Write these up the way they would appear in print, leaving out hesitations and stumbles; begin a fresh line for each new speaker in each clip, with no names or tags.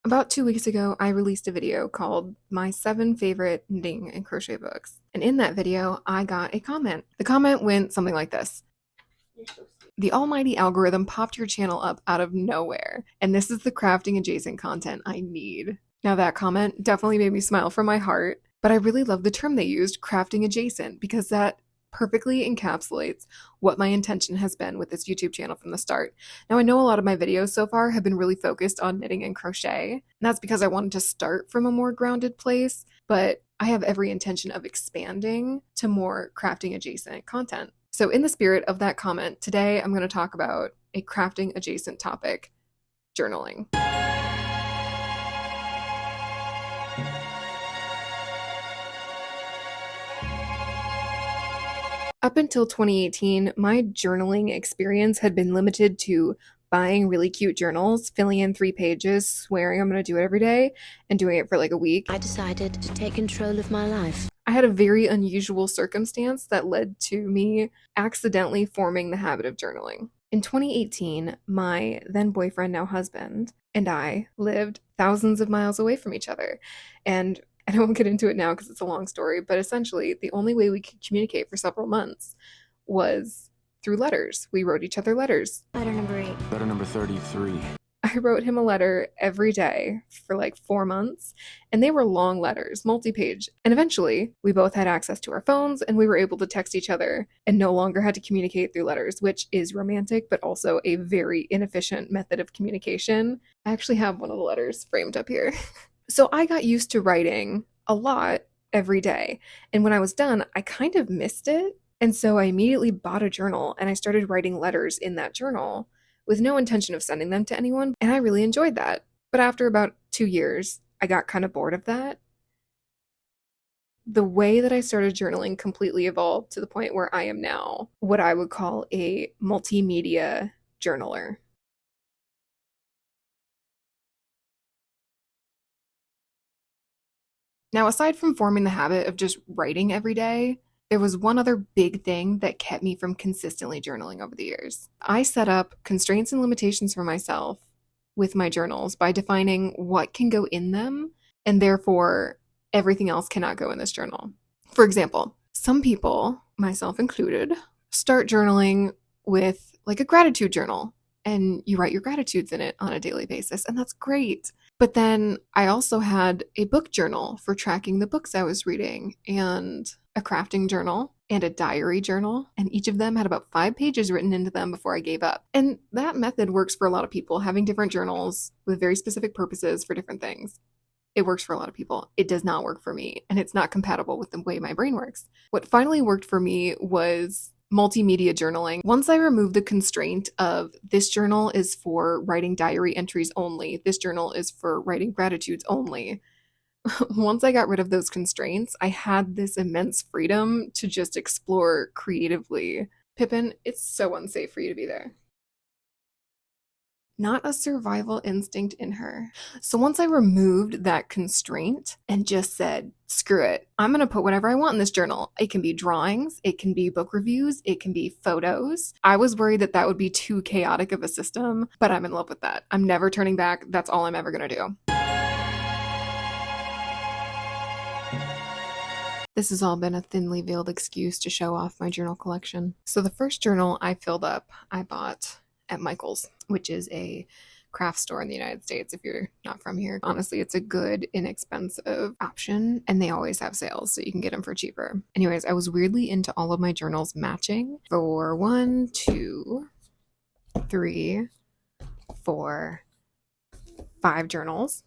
About 2 weeks ago, I released a video called My 7 Favorite Knitting and Crochet Books. And in that video, I got a comment. The comment went something like this. You're so sweet. The almighty algorithm popped your channel up out of nowhere, and this is the crafting adjacent content I need. Now that comment definitely made me smile from my heart, but I really love the term they used, crafting adjacent, because that perfectly encapsulates what my intention has been with this YouTube channel from the start. Now, I know a lot of my videos so far have been really focused on knitting and crochet, and that's because I wanted to start from a more grounded place, but I have every intention of expanding to more crafting adjacent content. So in the spirit of that comment, today I'm going to talk about a crafting adjacent topic, journaling. Up until 2018, my journaling experience had been limited to buying really cute journals, filling in 3 pages, swearing I'm going to do it every day, and doing it for like a week.
I decided to take control of my life.
I had a very unusual circumstance that led to me accidentally forming the habit of journaling. In 2018, my then boyfriend, now husband, and I lived thousands of miles away from each other. And I won't get into it now because it's a long story, but essentially the only way we could communicate for several months was through letters. We wrote each other letters.
Letter number 8.
Letter number 33.
I wrote him a letter every day for like 4 months, and they were long letters, multi-page. And eventually, we both had access to our phones, and we were able to text each other and no longer had to communicate through letters, which is romantic, but also a very inefficient method of communication. I actually have one of the letters framed up here. So I got used to writing a lot every day, and when I was done, I kind of missed it. And so I immediately bought a journal, and I started writing letters in that journal with no intention of sending them to anyone, and I really enjoyed that. But after about 2 years, I got kind of bored of that. The way that I started journaling completely evolved to the point where I am now what I would call a multimedia journaler. Now, aside from forming the habit of just writing every day, there was one other big thing that kept me from consistently journaling over the years. I set up constraints and limitations for myself with my journals by defining what can go in them, and therefore everything else cannot go in this journal. For example, some people, myself included, start journaling with like a gratitude journal, and you write your gratitudes in it on a daily basis, and that's great. But then I also had a book journal for tracking the books I was reading, and a crafting journal, and a diary journal, and each of them had about 5 pages written into them before I gave up. And that method works for a lot of people, having different journals with very specific purposes for different things. It works for a lot of people. It does not work for me, and it's not compatible with the way my brain works. What finally worked for me was multimedia journaling. Once I removed the constraint of this journal is for writing diary entries only, this journal is for writing gratitudes only. Once I got rid of those constraints, I had this immense freedom to just explore creatively. Pippin, it's so unsafe for you to be there. Not a survival instinct in her. So once I removed that constraint and just said, screw it, I'm going to put whatever I want in this journal. It can be drawings, it can be book reviews, it can be photos. I was worried that that would be too chaotic of a system, but I'm in love with that. I'm never turning back. That's all I'm ever going to do. This has all been a thinly veiled excuse to show off my journal collection. So the first journal I filled up, I bought at Michael's, which is a craft store in the United States if you're not from here. Honestly, it's a good, inexpensive option, and they always have sales, so you can get them for cheaper. Anyways, I was weirdly into all of my journals matching for 1, 2, 3, 4, 5 journals.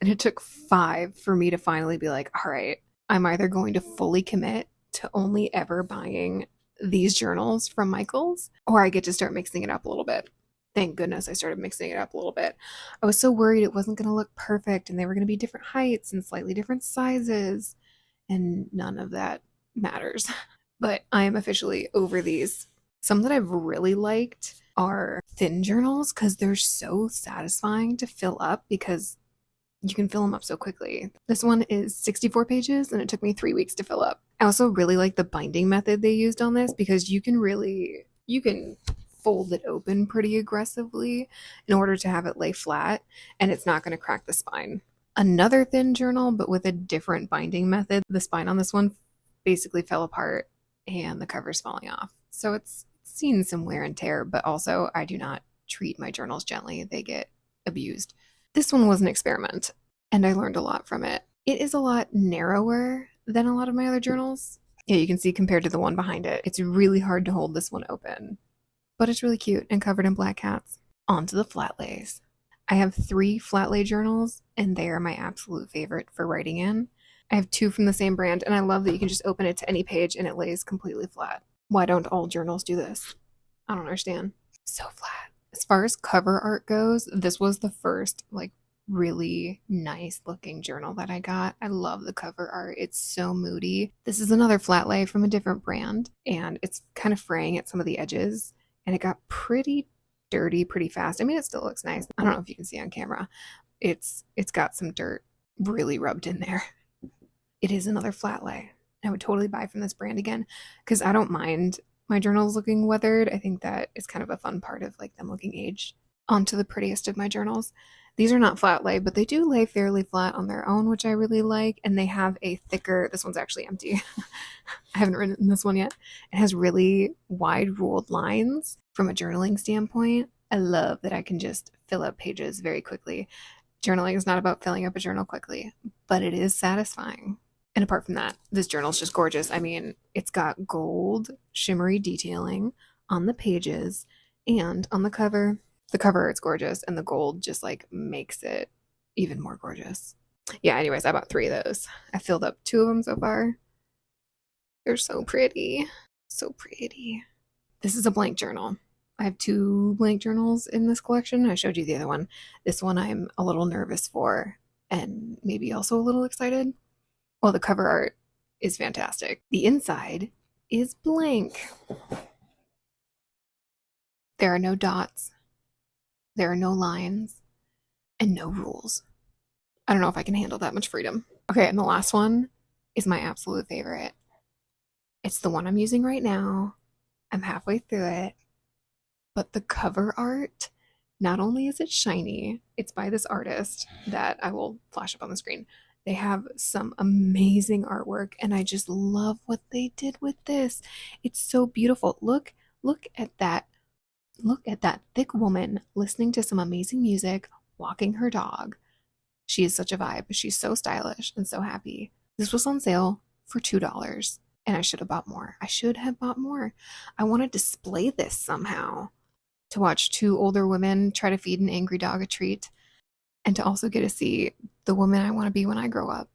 And it took 5 for me to finally be like, all right, I'm either going to fully commit to only ever buying these journals from Michael's, or I get to start mixing it up a little bit. Thank goodness I started mixing it up a little bit. I was so worried it wasn't going to look perfect and they were going to be different heights and slightly different sizes, and none of that matters. But I am officially over these. Some that I've really liked are thin journals because they're so satisfying to fill up because you can fill them up so quickly. This one is 64 pages and it took me 3 weeks to fill up. I also really like the binding method they used on this because you can fold it open pretty aggressively in order to have it lay flat, and it's not going to crack the spine. Another thin journal, but with a different binding method. The spine on this one basically fell apart and the cover's falling off. So it's seen some wear and tear, but also I do not treat my journals gently. They get abused. This one was an experiment, and I learned a lot from it. It is a lot narrower than a lot of my other journals. Yeah, you can see compared to the one behind it, it's really hard to hold this one open. But it's really cute and covered in black cats. On to the flat lays. I have 3 flat lay journals, and they are my absolute favorite for writing in. I have 2 from the same brand, and I love that you can just open it to any page and it lays completely flat. Why don't all journals do this? I don't understand. So flat. As far as cover art goes, this was the first really nice looking journal that I got. I love the cover art. It's so moody. This is another flat lay from a different brand, and it's kind of fraying at some of the edges, and it got pretty dirty pretty fast. I mean, it still looks nice. I don't know if you can see on camera. It's got some dirt really rubbed in there. It is another flat lay. I would totally buy from this brand again because I don't mind my journals looking weathered. I think that is kind of a fun part of them looking aged. On to the prettiest of my journals. These are not flat lay, but they do lay fairly flat on their own, which I really like. And they have a thicker, this one's actually empty. I haven't written this one yet. It has really wide ruled lines from a journaling standpoint. I love that I can just fill up pages very quickly. Journaling is not about filling up a journal quickly, but it is satisfying. And apart from that, this journal is just gorgeous. I mean, it's got gold, shimmery detailing on the pages and on the cover. The cover art's gorgeous, and the gold just makes it even more gorgeous. Yeah, anyways, I bought 3 of those. I filled up 2 of them so far. They're so pretty. So pretty. This is a blank journal. I have 2 blank journals in this collection. I showed you the other one. This one I'm a little nervous for, and maybe also a little excited. Well, the cover art is fantastic. The inside is blank. There are no dots. There are no lines and no rules. I don't know if I can handle that much freedom. Okay, and the last one is my absolute favorite. It's the one I'm using right now. I'm halfway through it. But the cover art, not only is it shiny, it's by this artist that I will flash up on the screen. They have some amazing artwork, and I just love what they did with this. It's so beautiful. Look at that. Look at that thick woman listening to some amazing music, walking her dog. She is such a vibe. She's so stylish and so happy. This was on sale for $2, and I should have bought more. I want to display this somehow, to watch 2 older women try to feed an angry dog a treat, and to also get to see the woman I want to be when I grow up.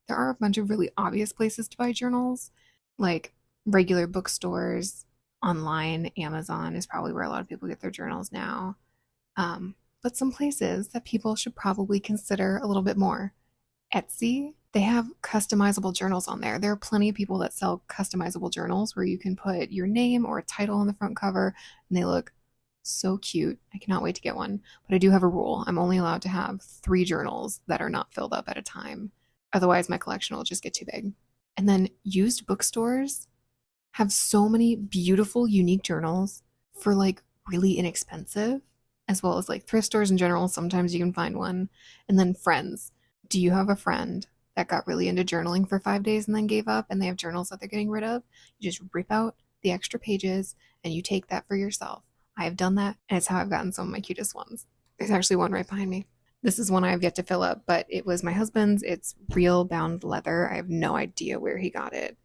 There are a bunch of really obvious places to buy journals, like regular bookstores. Online, Amazon is probably where a lot of people get their journals now. But some places that people should probably consider a little bit more. Etsy, they have customizable journals on there. There are plenty of people that sell customizable journals where you can put your name or a title on the front cover, and they look so cute. I cannot wait to get one. But I do have a rule. I'm only allowed to have 3 journals that are not filled up at a time. Otherwise, my collection will just get too big. And then used bookstores have so many beautiful, unique journals for really inexpensive, as well as thrift stores in general. Sometimes you can find one. And then friends. Do you have a friend that got really into journaling for 5 days and then gave up, and they have journals that they're getting rid of? You just rip out the extra pages and you take that for yourself. I have done that, and it's how I've gotten some of my cutest ones. There's actually one right behind me. This is one I have yet to fill up, but it was my husband's. It's real bound leather. I have no idea where he got it.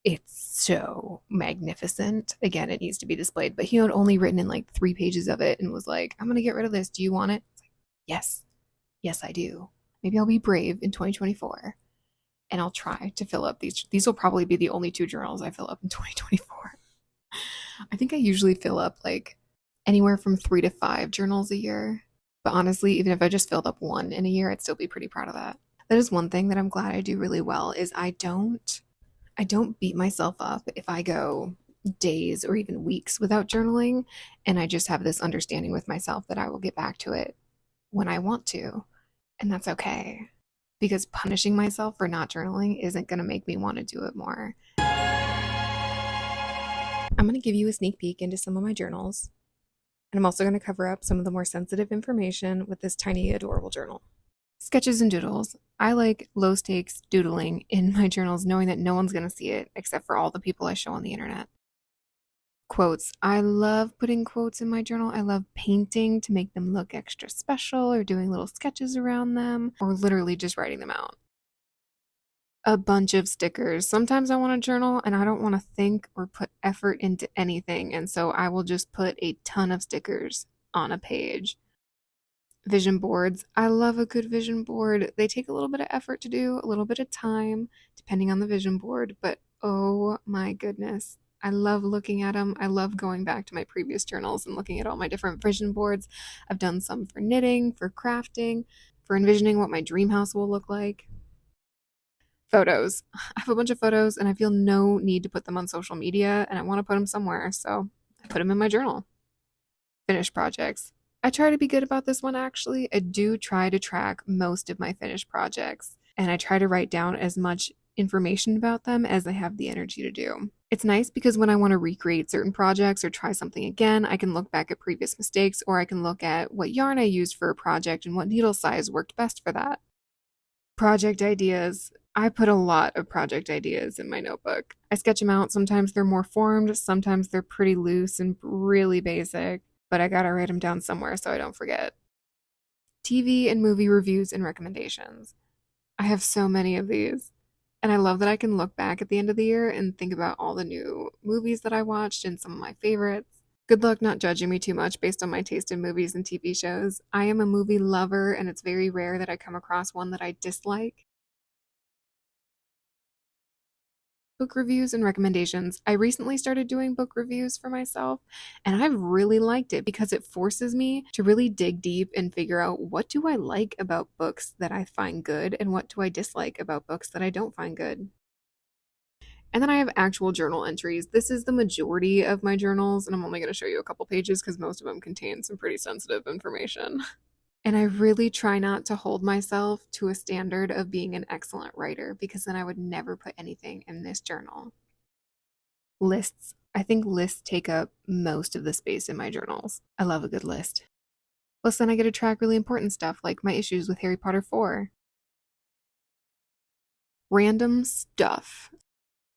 It's so magnificent. Again, it needs to be displayed, but he had only written in 3 pages of it and was like, I'm going to get rid of this. Do you want it? It's yes. Yes, I do. Maybe I'll be brave in 2024 and I'll try to fill up these. These will probably be the only 2 journals I fill up in 2024. I think I usually fill up anywhere from 3 to 5 journals a year. But honestly, even if I just filled up 1 in a year, I'd still be pretty proud of that. That is one thing that I'm glad I do really well is I don't beat myself up if I go days or even weeks without journaling, and I just have this understanding with myself that I will get back to it when I want to, and that's okay, because punishing myself for not journaling isn't going to make me want to do it more. I'm going to give you a sneak peek into some of my journals. And I'm also going to cover up some of the more sensitive information with this tiny, adorable journal. Sketches and doodles. I like low stakes doodling in my journals, knowing that no one's going to see it except for all the people I show on the internet. Quotes. I love putting quotes in my journal. I love painting to make them look extra special, or doing little sketches around them, or literally just writing them out. A bunch of stickers. Sometimes I want to journal and I don't want to think or put effort into anything, and so I will just put a ton of stickers on a page. Vision boards. I love a good vision board. They take a little bit of effort to do, a little bit of time, depending on the vision board, but oh my goodness. I love looking at them. I love going back to my previous journals and looking at all my different vision boards. I've done some for knitting, for crafting, for envisioning what my dream house will look like. Photos. I have a bunch of photos and I feel no need to put them on social media, and I want to put them somewhere, so I put them in my journal. Finished projects. I try to be good about this one actually. I do try to track most of my finished projects, and I try to write down as much information about them as I have the energy to do. It's nice because when I want to recreate certain projects or try something again, I can look back at previous mistakes, or I can look at what yarn I used for a project and what needle size worked best for that. Project ideas. I put a lot of project ideas in my notebook. I sketch them out. Sometimes they're more formed, sometimes they're pretty loose and really basic, but I gotta write them down somewhere so I don't forget. TV and movie reviews and recommendations. I have so many of these. And I love that I can look back at the end of the year and think about all the new movies that I watched and some of my favorites. Good luck not judging me too much based on my taste in movies and TV shows. I am a movie lover, and it's very rare that I come across one that I dislike. Book reviews and recommendations. I recently started doing book reviews for myself, and I've really liked it because it forces me to really dig deep and figure out, what do I like about books that I find good and what do I dislike about books that I don't find good. And then I have actual journal entries. This is the majority of my journals, and I'm only going to show you a couple pages because most of them contain some pretty sensitive information. And I really try not to hold myself to a standard of being an excellent writer, because then I would never put anything in this journal. Lists. I think lists take up most of the space in my journals. I love a good list. Plus, then I get to track really important stuff like my issues with Harry Potter 4. Random stuff.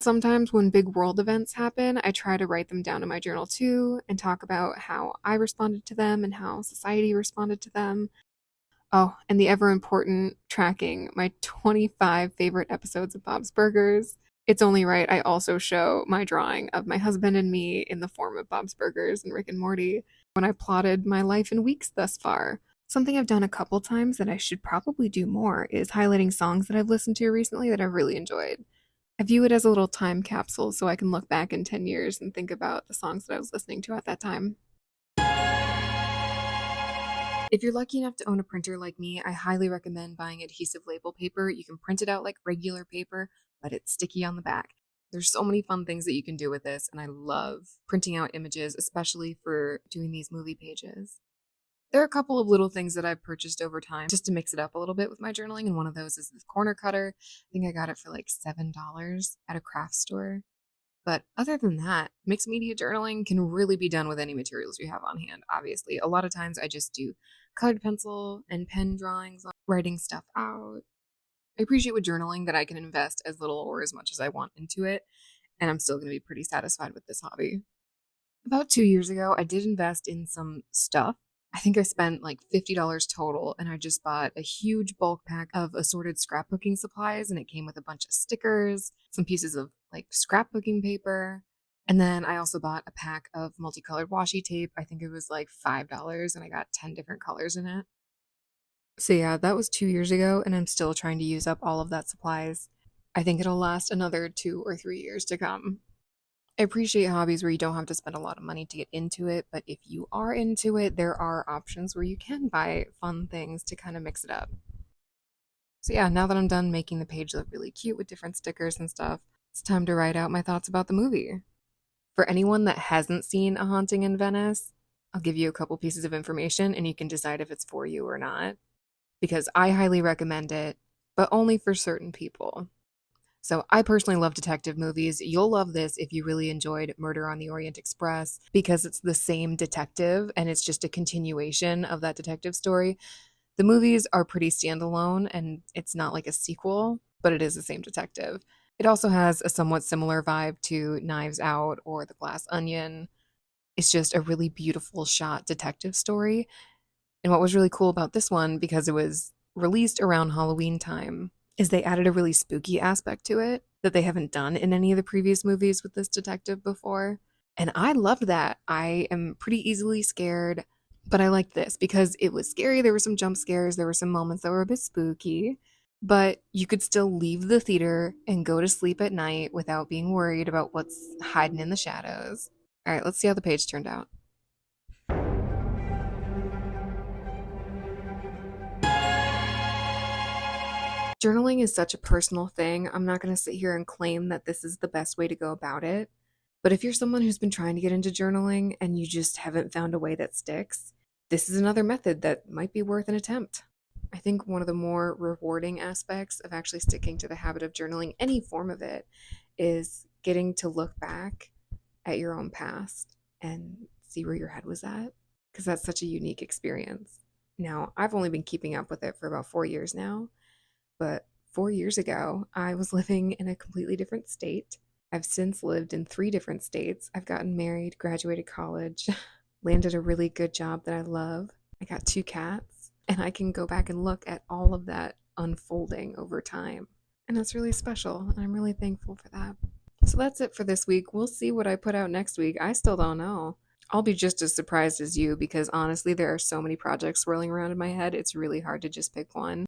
Sometimes when big world events happen, I try to write them down in my journal too and talk about how I responded to them and how society responded to them. Oh, and the ever important tracking my 25 favorite episodes of Bob's Burgers. It's only right I also show my drawing of my husband and me in the form of Bob's Burgers and Rick and Morty when I plotted my life in weeks thus far. Something I've done a couple times that I should probably do more is highlighting songs that I've listened to recently that I've really enjoyed. I view it as a little time capsule so I can look back in 10 years and think about the songs that I was listening to at that time. If you're lucky enough to own a printer like me, I highly recommend buying adhesive label paper. You can print it out like regular paper, but it's sticky on the back. There's so many fun things that you can do with this, and I love printing out images, especially for doing these movie pages. There are a couple of little things that I've purchased over time just to mix it up a little bit with my journaling, and one of those is this corner cutter. I think I got it for like $7 at a craft store. But other than that, mixed media journaling can really be done with any materials you have on hand, obviously. A lot of times I just do colored pencil and pen drawings, writing stuff out. I appreciate with journaling that I can invest as little or as much as I want into it, and I'm still going to be pretty satisfied with this hobby. About 2 years ago, I did invest in some stuff. I think I spent like $50 total, and I just bought a huge bulk pack of assorted scrapbooking supplies, and it came with a bunch of stickers, some pieces of like scrapbooking paper, and then I also bought a pack of multicolored washi tape. I think it was like $5, and I got 10 different colors in it. So yeah, that was 2 years ago, and I'm still trying to use up all of that supplies. I think it'll last another 2 or 3 years to come. I appreciate hobbies where you don't have to spend a lot of money to get into it, but if you are into it, there are options where you can buy fun things to kind of mix it up. So yeah, now that I'm done making the page look really cute with different stickers and stuff, it's time to write out my thoughts about the movie. For anyone that hasn't seen A Haunting in Venice, I'll give you a couple pieces of information and you can decide if it's for you or not, because I highly recommend it, but only for certain people. So I personally love detective movies. You'll love this if you really enjoyed Murder on the Orient Express because it's the same detective and it's just a continuation of that detective story. The movies are pretty standalone and it's not like a sequel, but it is the same detective. It also has a somewhat similar vibe to Knives Out or The Glass Onion. It's just a really beautiful shot detective story. And what was really cool about this one, because it was released around Halloween time, is they added a really spooky aspect to it that they haven't done in any of the previous movies with this detective before. And I loved that. I am pretty easily scared, but I liked this because it was scary. There were some jump scares, there were some moments that were a bit spooky, but you could still leave the theater and go to sleep at night without being worried about what's hiding in the shadows. All right, let's see how the page turned out. Journaling is such a personal thing. I'm not going to sit here and claim that this is the best way to go about it. But if you're someone who's been trying to get into journaling and you just haven't found a way that sticks, this is another method that might be worth an attempt. I think one of the more rewarding aspects of actually sticking to the habit of journaling, any form of it, is getting to look back at your own past and see where your head was at, because that's such a unique experience. Now, I've only been keeping up with it for about 4 years now, but 4 years ago, I was living in a completely different state. I've since lived in 3 different states. I've gotten married, graduated college, landed a really good job that I love. I got 2 cats, and I can go back and look at all of that unfolding over time. And that's really special, and I'm really thankful for that. So that's it for this week. We'll see what I put out next week. I still don't know. I'll be just as surprised as you because honestly, there are so many projects swirling around in my head. It's really hard to just pick one.